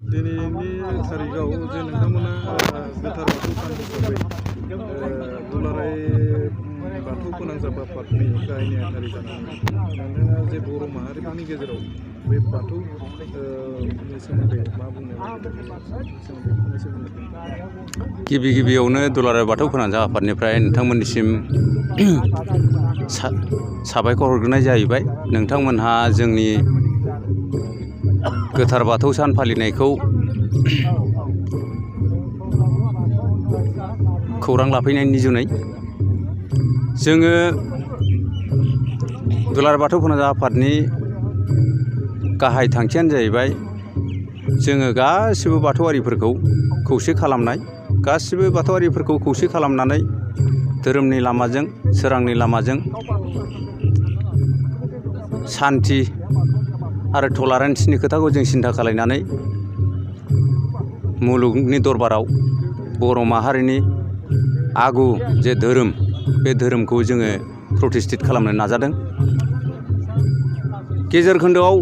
दिनैनि थारिखआव जे नोंथांमोना गोथार बाथौ सान हिसाबै दुलाराय बाथौ फोनांजाब आफादनि गाहाय नेहाथारि जानानै नोंथाङा जे बर' माहारिफोरनि गेजेराव बे बाथौ सोमोन्दै मा बुंनो नागिरदों? गिबियावनो दुलाराय बाथौ फोनांजाब आफादनिफ्राय नोंथांमोननिसिम साबायखर हरग्रोनाय जाहैबाय। नोंथांमोनहा जोंनि गोथार बाथौ सान फालिनायखौ खौरां लाफैनायनि जुनै जोङो दुलाराय बाथौ फोनांजाब आफादनि गाहाय थांखियानो जाहैबाय जोङो गासिबो बाथौआरिफोरखौ खौसे खालामनाय, गासिबो बाथौआरिफोरखौ खौसे खालामनानै धोरोमनि लामाजों, सोरांनि लामाजों सान्थि आरो टलारेन्सनि खोथाखौ जों सिन्था खालायनानै मुलुगनि दरबाराव बर' माहारिनि आगु जे धोरोम, बे धोरोमखौ जोङो प्रतिष्ठित खालामनो नाजादों। गेजेर खोन्दोआव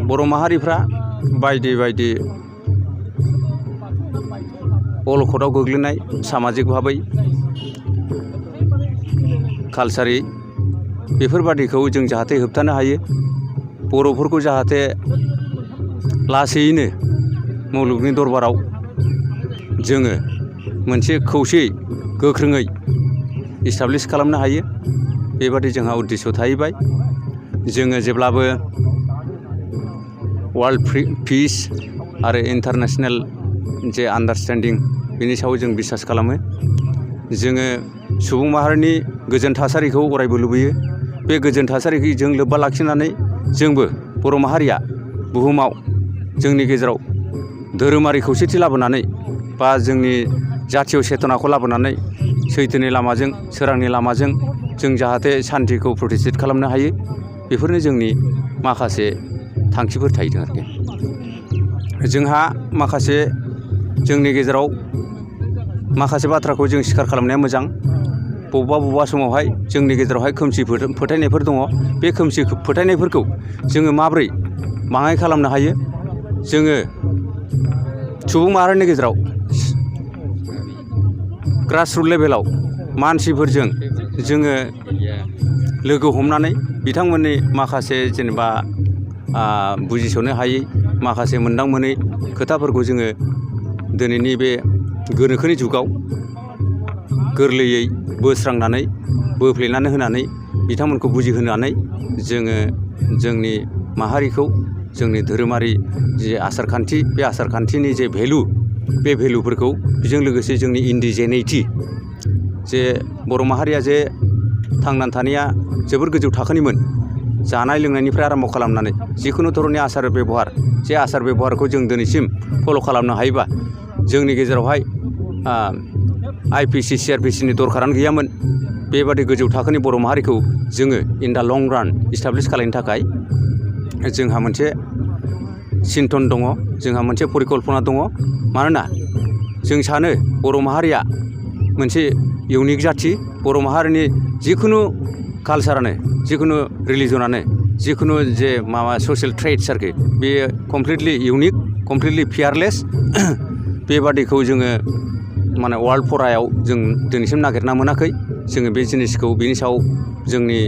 बर' माहारिफ्रा बायदि बायदि अलखदाव गोग्लैनाय, सामाजिक भाबै, कालसारि बेफोरबादिखौ जों जाहाथे होबथानो हायो, बर'फोरखौ जाहाथे लासैयैनो मुलुगनि दरबाराव जोङो मोनसे खौसेयै, गोख्रोङै इस्टाब्लिस खालामनो हायो, बेबादि जोंहा उद्देश्य थाहैबाय। जोङो जेब्लाबो वर्ल्ड पिस आरो इन्टारनेसनेल जे आन्डारस्टेन्डिं बेनि सायाव जों बिसास खालामो। जोङो सुबुं माहारिनि गोजोन थासारिखौ अरायबो लुबैयो। बे गोजोन थासारिखौ जों लोब्बा लाखिनानै जोंबो बर' माहारिया बुहुमाव जोंनि गेजेराव धोरोमारि खौसेथि लाबोनानै बा जोंनि जातीय चेतनाखौ लाबोनानै सैथोनि लामाजों, सोरांनि लामाजों जों जाहाथे सान्तिखौ प्रतिष्ठित खालामनो हायो, बेफोरनो जोंनि माखासे थांखिफोर थाहैदों आरोखि। जोंहा माखासे जोंनि गेजेराव माखासे बाथ्राखौ जों स्वीकार खालामनाया मोजां। बबेबा समावहाय जोंनि गेजेरावहाय खोमसि फोथायनायफोर दङ। बे खोमसि फोथायनायफोरखौ जोङो माब्रै बाङाइ खालामनो हायो, जोङो सुबुं माहारिनि गेजेराव ग्रासरुट लेभेलाव मानसिफोरजों जोङो लोगो हमनानै बिथांमोननि माखासे जेनेबा बुजिस'नो हायै, माखासे मोनदां मोनै खोथाफोरखौ जोङो दिनैनि बे गोनोखोनि जुगाव गोरलैयै बोस्रांनानै, बोफ्लेनानै होनानै बिथांमोनखौ बुजिहोनानै जोङो जोंनि माहारिखौ, जोंनि धोरोमारि जे आसारखान्थि, बे आसारखान्थिनि जे भेलु, बे भेलुफोरखौ बेजों लोगोसे जोंनि इन्डिजेनिटि, जे बर' माहारिया जे थांनानै थानाया जोबोर गोजौ थाखोनिमोन, जानाय लोंनायनिफ्राय आराम्भ खालामनानै जिखुनु धरननि आसार बेबहार, जे आसार बेबहारखौ जों दिनैसिम फल' खालामनो हायोबा जोंनि गेजेरावहाय IPC CRPCनि दरखारानो गैयामोन। बेबादि गोजौ थाखोनि बर' माहारिखौ जोङो इन दा लं रान इस्टाब्लिस खालामनो थाखाय जोंहा मोनसे चिन्तन दङ, जोंहा मोनसे परिकल्पना दङ। मानोना जों सानो बर' माहारिया मोनसे इउनिक जाथि। बर' माहारिनि जिखुनु कालसारानो, जिखुनु रिलिजनानो, जिखुनु जे माबा ससियेल ट्रेट्स आरोखि, बेयो कमप्लिटलि इउनिक, कमप्लिटलि फियारलेस। बेबादिखौ जोङो माने वर्ल्ड फरायाव जों दिनैसिम नागिरना मोनाखै। जोङो बे जिनिसखौ, बेनि सायाव जोंनि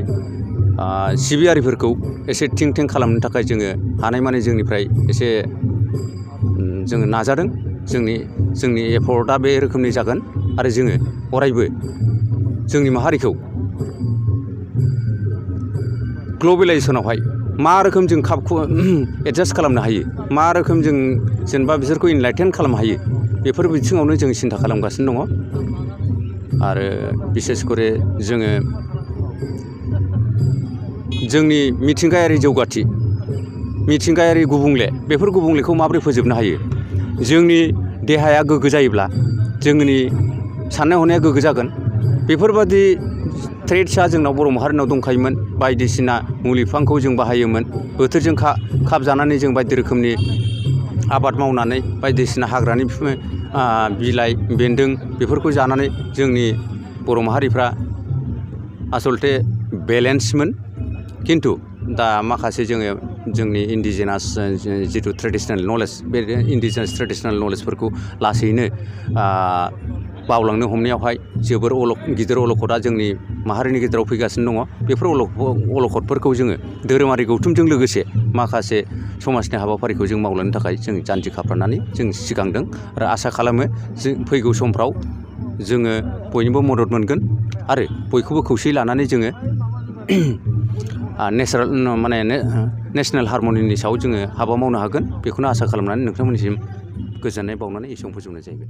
सिबियारिफोरखौ एसे थिं खालामनो थाखाय जोङो हानायमानि जोंनिफ्राय एसे जोङो नाजादों। जोंनि एफर्टआ बे रोखोमनि जागोन आरो जोङो अरायबो जोंनि माहारिखौ ग्लबेलाइजेसनावहाय मा रोखोम जों एडजास्ट खालामनो हायो, मा रोखोम जों जेनेबा बिसोरखौ इनलाइटेन खालामनो हायो, बेफोर बिथिङावनो जों सिन्था खालामगासिनो दङ। आरो बिसेस करे जोङो जोंनि मिथिंगायारि जौगाथि, मिथिंगायारि गुबुंले, बेफोर गुबुंलेखौ माबोरै फोजोबनो हायो। जोंनि देहाया गोग्गो जायोब्ला जोंनि साननाय हनाया गोग्गो जागोन। बेफोरबादि ट्रेट्सआ जोंनाव बर' माहारिनाव दंखायोमोन। बायदिसिना मुलि बिफांखौ जों बाहायोमोन। बोथोरजों खाब जानानै जों बायदि रोखोमनि आबाद मावनानै बायदिसिना हाग्रानि बिलाइ बेन्दों बेफोरखौ जानानै जोंनि बर' माहारिफ्रा आसलथे बेलेन्समोन। किन्तु दा माखासे जोंनि इन्डिजिनास जिथु ट्रेडिसनेल नलेज बे इन्डिजिनास ट्रेडिसनेल नलेजफोरखौ लासैनो बावलांनो हमनायावहाय जोबोर गिदिर अलखदा जोंनि माहारिनि गेजेराव फैगासिनो दङ। बेफोर अलखदफोरखौ जोङो धोरोमारि गौथुमजों लोगोसे माखासे समाजनि हाबाफारिखौ जों मावलांनो थाखाय जों जानजि खाफ्रानानै जों सिगांदों आरो आसा खालामो जों फैगौ समफ्राव जोङो बयनिबो मदद मोनगोन आरो बयखौबो खौसेयै लानानै जोङो नेसनेल हारमनिनि सायाव जोङो हाबा मावनो हागोन। बेखौनो आसा खालामनानै नोंथांमोननिसिम गोजोननाय बावनानै एसेयावनो फोजोबनाय जाहैबाय।